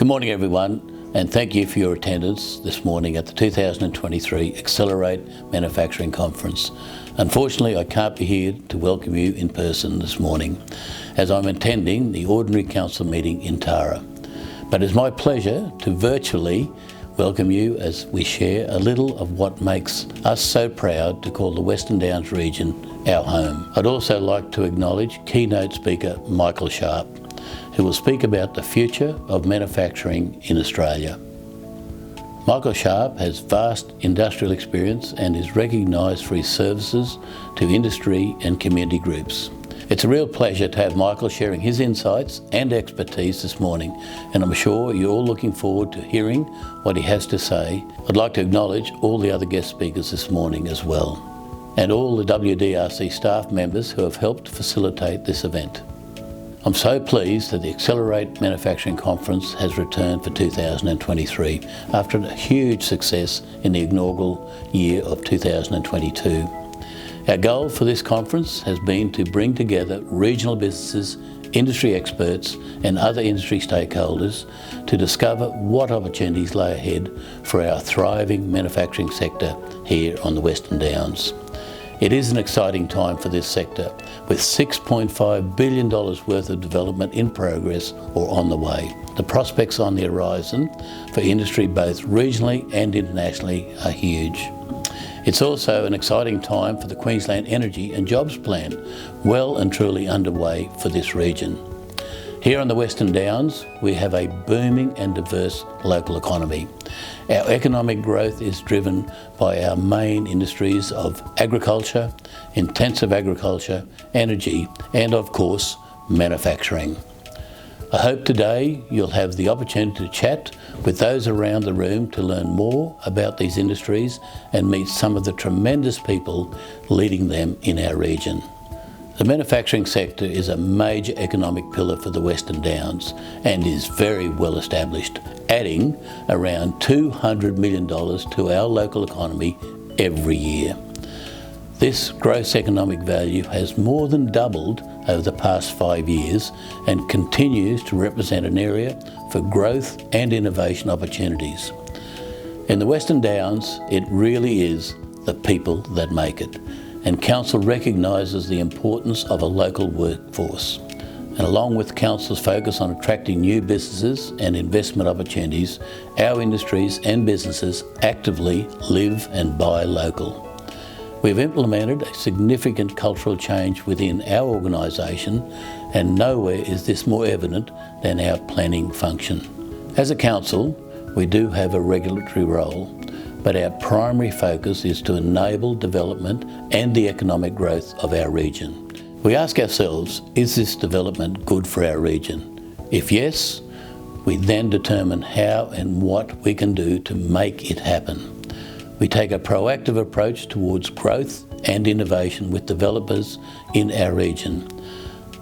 Good morning everyone, and thank you for your attendance this morning at the 2023 Accelerate Manufacturing Conference. Unfortunately, I can't be here to welcome you in person this morning as I'm attending the Ordinary Council meeting in Tara. But it's my pleasure to virtually welcome you as we share a little of what makes us so proud to call the Western Downs region our home. I'd also like to acknowledge keynote speaker Michael Sharp, who will speak about the future of manufacturing in Australia. Michael Sharp has vast industrial experience and is recognised for his services to industry and community groups. It's a real pleasure to have Michael sharing his insights and expertise this morning, and I'm sure you're all looking forward to hearing what he has to say. I'd like to acknowledge all the other guest speakers this morning as well, and all the WDRC staff members who have helped facilitate this event. I'm so pleased that the Accelerate Manufacturing Conference has returned for 2023 after a huge success in the inaugural year of 2022. Our goal for this conference has been to bring together regional businesses, industry experts and other industry stakeholders to discover what opportunities lay ahead for our thriving manufacturing sector here on the Western Downs. It is an exciting time for this sector, with $6.5 billion worth of development in progress or on the way. The prospects on the horizon for industry both regionally and internationally are huge. It's also an exciting time for the Queensland Energy and Jobs Plan, well and truly underway for this region. Here on the Western Downs, we have a booming and diverse local economy. Our economic growth is driven by our main industries of agriculture, intensive agriculture, energy, and of course, manufacturing. I hope today you'll have the opportunity to chat with those around the room to learn more about these industries and meet some of the tremendous people leading them in our region. The manufacturing sector is a major economic pillar for the Western Downs and is very well established, adding around $200 million to our local economy every year. This gross economic value has more than doubled over the past 5 years and continues to represent an area for growth and innovation opportunities. In the Western Downs, it really is the people that make it, and Council recognises the importance of a local workforce. And along with Council's focus on attracting new businesses and investment opportunities, our industries and businesses actively live and buy local. We've implemented a significant cultural change within our organisation, and nowhere is this more evident than our planning function. As a council, we do have a regulatory role, but our primary focus is to enable development and the economic growth of our region. We ask ourselves, is this development good for our region? If yes, we then determine how and what we can do to make it happen. We take a proactive approach towards growth and innovation with developers in our region.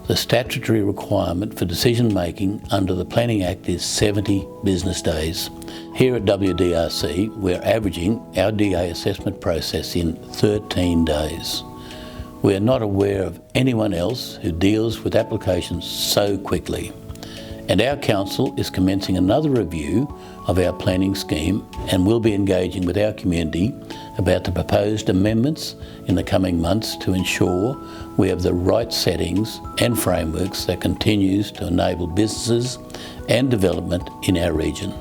The statutory requirement for decision making under the Planning Act is 70 business days. Here at WDRC, we're averaging our DA assessment process in 13 days. We are not aware of anyone else who deals with applications so quickly. And our council is commencing another review of our planning scheme and will be engaging with our community about the proposed amendments in the coming months to ensure we have the right settings and frameworks that continues to enable businesses and development in our region.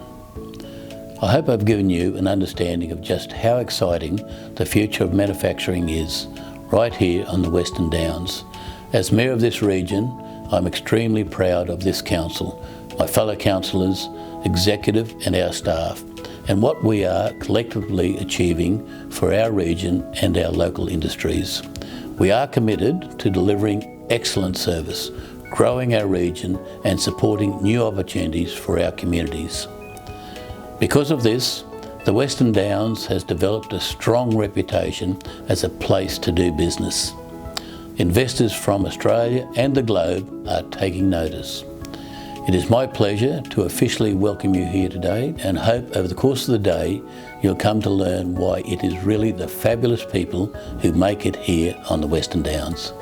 I hope I've given you an understanding of just how exciting the future of manufacturing is right here on the Western Downs. As Mayor of this region, I'm extremely proud of this council, my fellow councillors, executive and our staff, and what we are collectively achieving for our region and our local industries. We are committed to delivering excellent service, growing our region and supporting new opportunities for our communities. Because of this, the Western Downs has developed a strong reputation as a place to do business. Investors from Australia and the globe are taking notice. It is my pleasure to officially welcome you here today and hope over the course of the day you'll come to learn why it is really the fabulous people who make it here on the Western Downs.